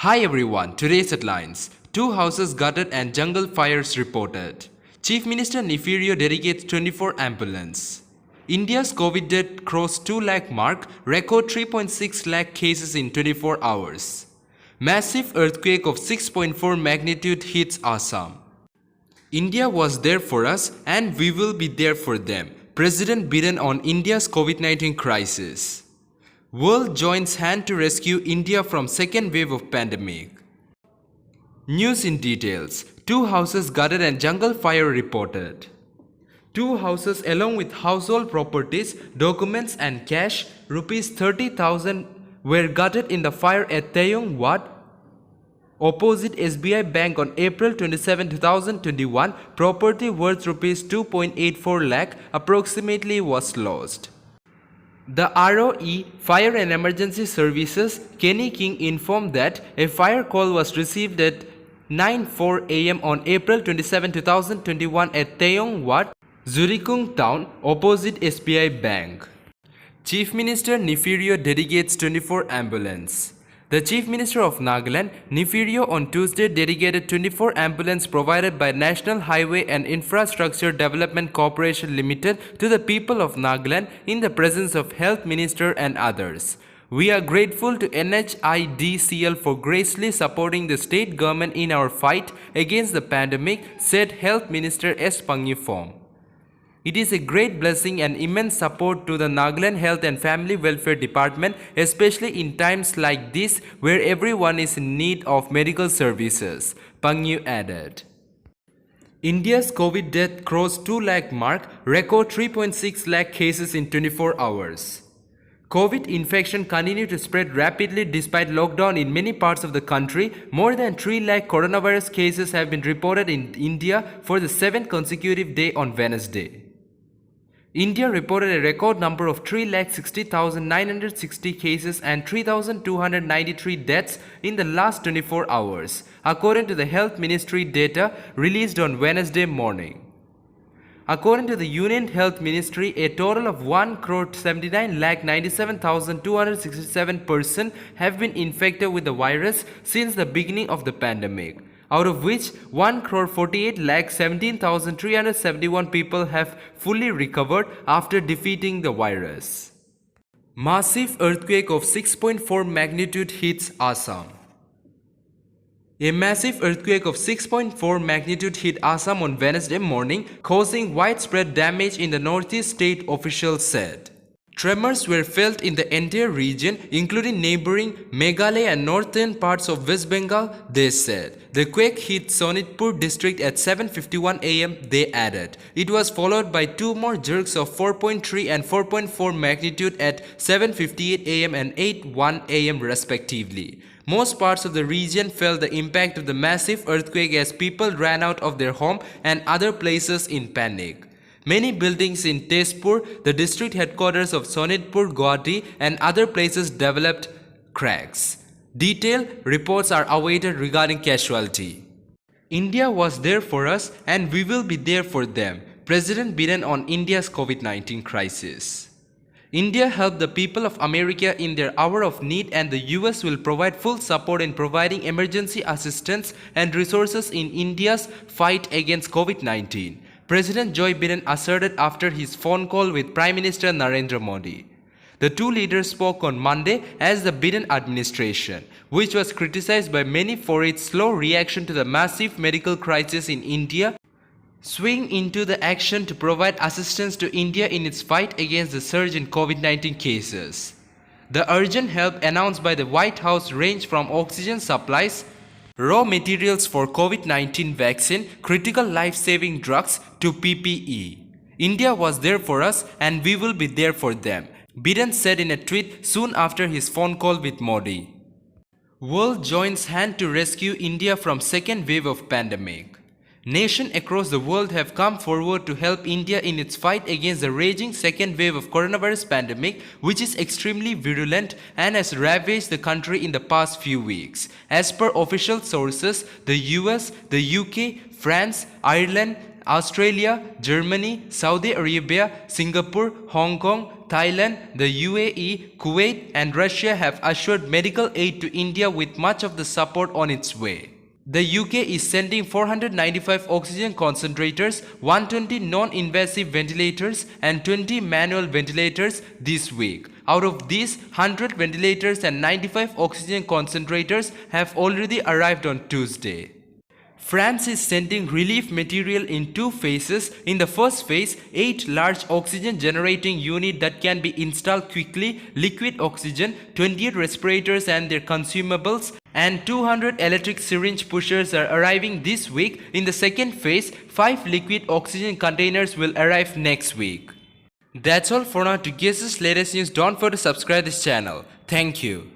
Hi everyone, today's headlines. Two houses gutted and jungle fires reported. Chief Minister Nefirio dedicates 24 ambulance. India's COVID death crossed 2 lakh mark, record 3.6 lakh cases in 24 hours. Massive earthquake of 6.4 magnitude hits Assam. India was there for us and we will be there for them. President Biden on India's COVID-19 crisis. World joins hand to rescue India from second wave of pandemic. News in details. Two houses gutted and jungle fire reported. Two houses along with household properties, documents and cash, rupees 30,000 were gutted in the fire at Tayong Wat, opposite SBI Bank on April 27, 2021. Property worth rupees 2.84 lakh approximately was lost. The ROE, Fire and Emergency Services, Kenny King informed that a fire call was received at 9:04 am on April 27, 2021 at Tayong Wat, Zurikung Town, opposite SBI Bank. Chief Minister Nefirio dedicates 24 ambulance. The Chief Minister of Nagaland, Nefirio, on Tuesday dedicated 24 ambulance provided by National Highway and Infrastructure Development Corporation Limited to the people of Nagaland in the presence of Health Minister and others. We are grateful to NHIDCL for graciously supporting the state government in our fight against the pandemic, said Health Minister S. Pangifom. It is a great blessing and immense support to the Nagaland Health and Family Welfare Department, especially in times like this where everyone is in need of medical services, Pangyu added. India's COVID death crossed 2 lakh mark, record 3.6 lakh cases in 24 hours. COVID infection continued to spread rapidly despite lockdown in many parts of the country. More than 3 lakh coronavirus cases have been reported in India for the 7th consecutive day on Wednesday. India reported a record number of 3,60,960 cases and 3,293 deaths in the last 24 hours, according to the Health Ministry data released on Wednesday morning. According to the Union Health Ministry, a total of 1,79,97,267 persons have been infected with the virus since the beginning of the pandemic, out of which 1,48,17,371 people have fully recovered after defeating the virus. Massive earthquake of 6.4 magnitude hits Assam. A massive earthquake of 6.4 magnitude hit Assam on Wednesday morning, causing widespread damage in the northeast, state officials said. Tremors were felt in the entire region, including neighboring Meghalaya and northern parts of West Bengal, they said. The quake hit Sonitpur district at 7:51 am, they added. It was followed by two more jerks of 4.3 and 4.4 magnitude at 7:58 am and 8:01 am respectively. Most parts of the region felt the impact of the massive earthquake as people ran out of their home and other places in panic. Many buildings in Tezpur, the district headquarters of Sonitpur, Guwahati, and other places developed cracks. Detailed reports are awaited regarding casualty. India was there for us and we will be there for them. President Biden on India's COVID-19 crisis. India helped the people of America in their hour of need, and the US will provide full support in providing emergency assistance and resources in India's fight against COVID-19. President Joe Biden asserted after his phone call with Prime Minister Narendra Modi. The two leaders spoke on Monday as the Biden administration, which was criticized by many for its slow reaction to the massive medical crisis in India, swing into the action to provide assistance to India in its fight against the surge in COVID-19 cases. The urgent help announced by the White House ranged from oxygen supplies, raw materials for COVID-19 vaccine, critical life-saving drugs to PPE. India was there for us and we will be there for them, Biden said in a tweet soon after his phone call with Modi. World joins hand to rescue India from second wave of pandemic. Nations across the world have come forward to help India in its fight against the raging second wave of coronavirus pandemic, which is extremely virulent and has ravaged the country in the past few weeks. As per official sources, the US, the UK, France, Ireland, Australia, Germany, Saudi Arabia, Singapore, Hong Kong, Thailand, the UAE, Kuwait, and Russia have assured medical aid to India with much of the support on its way. The UK is sending 495 oxygen concentrators, 120 non-invasive ventilators, and 20 manual ventilators this week. Out of these, 100 ventilators and 95 oxygen concentrators have already arrived on Tuesday. France is sending relief material in two phases. In the first phase, 8 large oxygen generating units that can be installed quickly, liquid oxygen, 28 respirators and their consumables, and 200 electric syringe pushers are arriving this week. In the second phase, 5 liquid oxygen containers will arrive next week. That's all for now. To get this latest news, don't forget to subscribe this channel. Thank you.